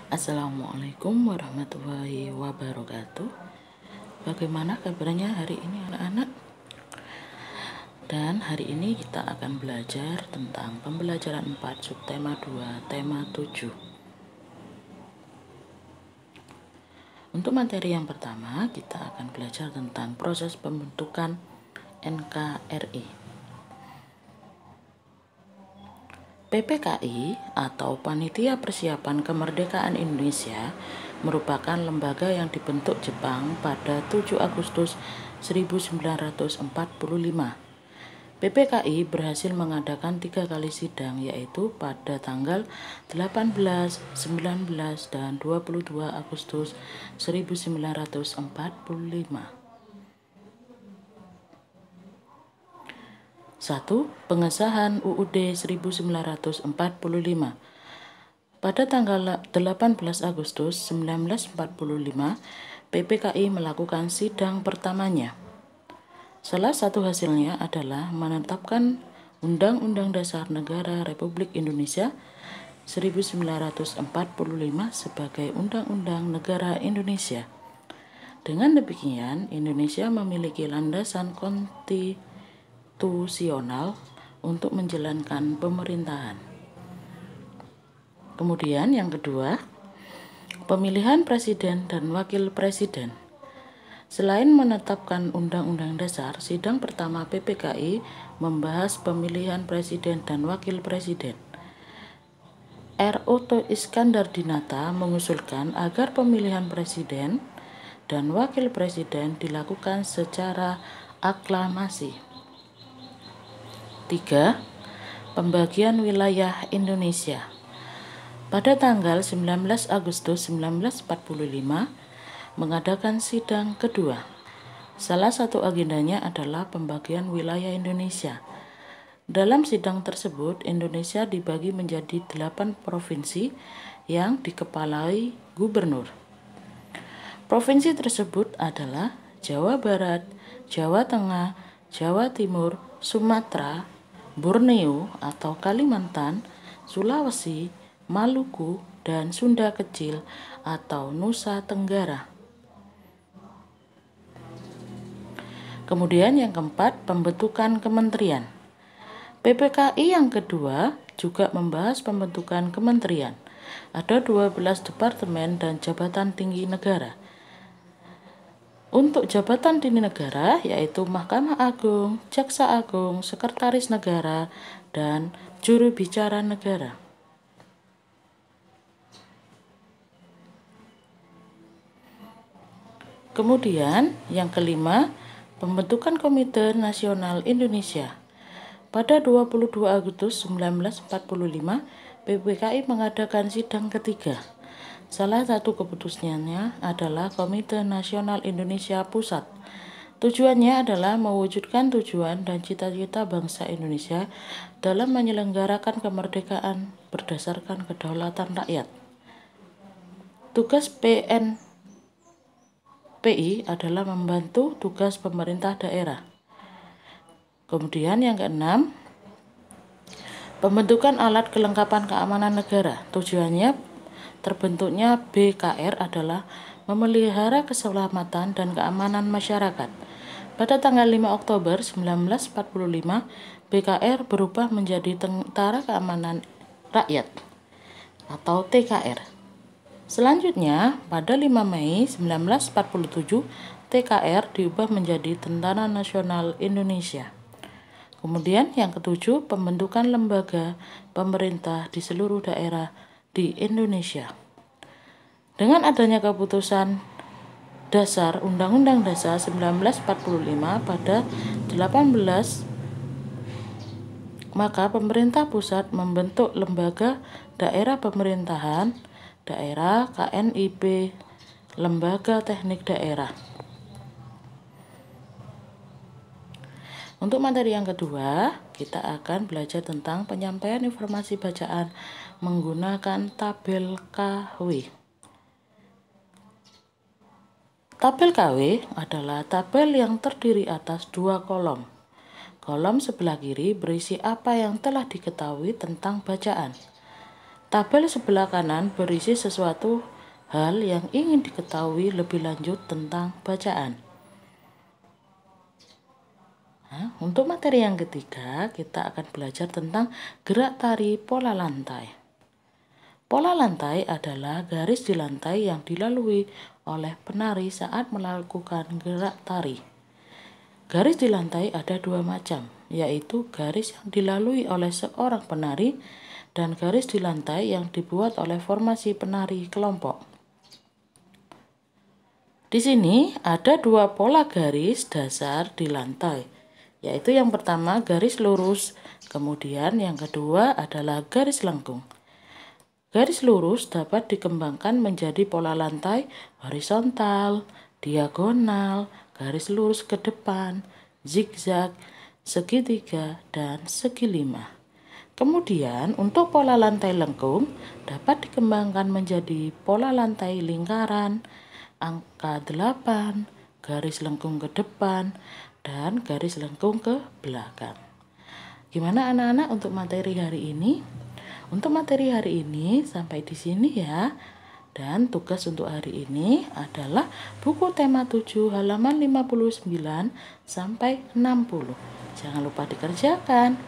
Assalamualaikum warahmatullahi wabarakatuh. Bagaimana kabarnya hari ini anak-anak? Dan hari ini kita akan belajar tentang pembelajaran 4 subtema 2 tema 7. Untuk materi yang pertama kita akan belajar tentang proses pembentukan NKRI. PPKI atau Panitia Persiapan Kemerdekaan Indonesia merupakan lembaga yang dibentuk Jepang pada 7 Agustus 1945. PPKI berhasil mengadakan 3 kali sidang, yaitu pada tanggal 18, 19, dan 22 Agustus 1945. 1. Pengesahan UUD 1945. Pada tanggal 18 Agustus 1945, PPKI melakukan sidang pertamanya. Salah satu hasilnya adalah menetapkan Undang-Undang Dasar Negara Republik Indonesia 1945 sebagai Undang-Undang Negara Indonesia. Dengan demikian, Indonesia memiliki landasan konstitusional untuk menjalankan pemerintahan. Kemudian yang kedua, pemilihan presiden dan wakil presiden. Selain menetapkan Undang-Undang Dasar, sidang pertama PPKI membahas pemilihan presiden dan wakil presiden. R. Otto Iskandar Dinata mengusulkan agar pemilihan presiden dan wakil presiden dilakukan secara aklamasi. 3. Pembagian wilayah Indonesia. Pada tanggal 19 Agustus 1945 mengadakan sidang kedua. Salah satu agendanya adalah pembagian wilayah Indonesia. Dalam sidang tersebut, Indonesia dibagi menjadi 8 provinsi yang dikepalai gubernur. Provinsi tersebut adalah Jawa Barat, Jawa Tengah, Jawa Timur, Sumatera, Borneo atau Kalimantan, Sulawesi, Maluku, dan Sunda Kecil atau Nusa Tenggara. Kemudian yang keempat, pembentukan kementerian. PPKI yang kedua juga membahas pembentukan kementerian. Ada 12 departemen dan jabatan tinggi negara. Untuk jabatan tinggi negara yaitu Mahkamah Agung, Jaksa Agung, Sekretaris Negara, dan Juru Bicara Negara. Kemudian yang kelima, pembentukan Komite Nasional Indonesia. Pada 22 Agustus 1945, PPKI mengadakan sidang ketiga. Salah satu keputusannya adalah Komite Nasional Indonesia Pusat. Tujuannya adalah mewujudkan tujuan dan cita-cita bangsa Indonesia dalam menyelenggarakan kemerdekaan berdasarkan kedaulatan rakyat. Tugas PNPI adalah membantu tugas pemerintah daerah. Kemudian yang keenam, pembentukan alat kelengkapan keamanan negara. Tujuannya terbentuknya BKR adalah memelihara keselamatan dan keamanan masyarakat. Pada tanggal 5 Oktober 1945, BKR berubah menjadi Tentara Keamanan Rakyat atau TKR. Selanjutnya, pada 5 Mei 1947, TKR diubah menjadi Tentara Nasional Indonesia. Kemudian yang ketujuh, pembentukan lembaga pemerintah di seluruh daerah di Indonesia. Dengan adanya keputusan dasar Undang-Undang Dasar 1945 pada 18, maka pemerintah pusat membentuk lembaga daerah pemerintahan daerah KNIP, Lembaga Teknik Daerah. Untuk materi yang kedua, kita akan belajar tentang penyampaian informasi bacaan menggunakan tabel KW. Tabel KW adalah tabel yang terdiri atas 2 kolom. Kolom sebelah kiri berisi apa yang telah diketahui tentang bacaan. Tabel sebelah kanan berisi sesuatu hal yang ingin diketahui lebih lanjut tentang bacaan. Nah, untuk materi yang ketiga, kita akan belajar tentang gerak tari pola lantai. Pola lantai adalah garis di lantai yang dilalui oleh penari saat melakukan gerak tari. Garis di lantai ada dua macam, yaitu garis yang dilalui oleh seorang penari dan garis di lantai yang dibuat oleh formasi penari kelompok. Di sini ada dua pola garis dasar di lantai, yaitu yang pertama garis lurus, kemudian yang kedua adalah garis lengkung. Garis lurus dapat dikembangkan menjadi pola lantai horizontal, diagonal, garis lurus ke depan, zigzag, segitiga, dan segi lima. Kemudian untuk pola lantai lengkung dapat dikembangkan menjadi pola lantai lingkaran, angka 8, garis lengkung ke depan, dan garis lengkung ke belakang. Gimana anak-anak untuk materi hari ini? Untuk materi hari ini sampai di sini ya. Dan tugas untuk hari ini adalah buku tema 7 halaman 59 sampai 60. Jangan lupa dikerjakan.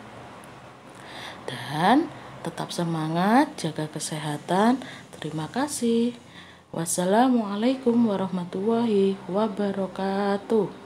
Dan tetap semangat, jaga kesehatan. Terima kasih. Wassalamualaikum warahmatullahi wabarakatuh.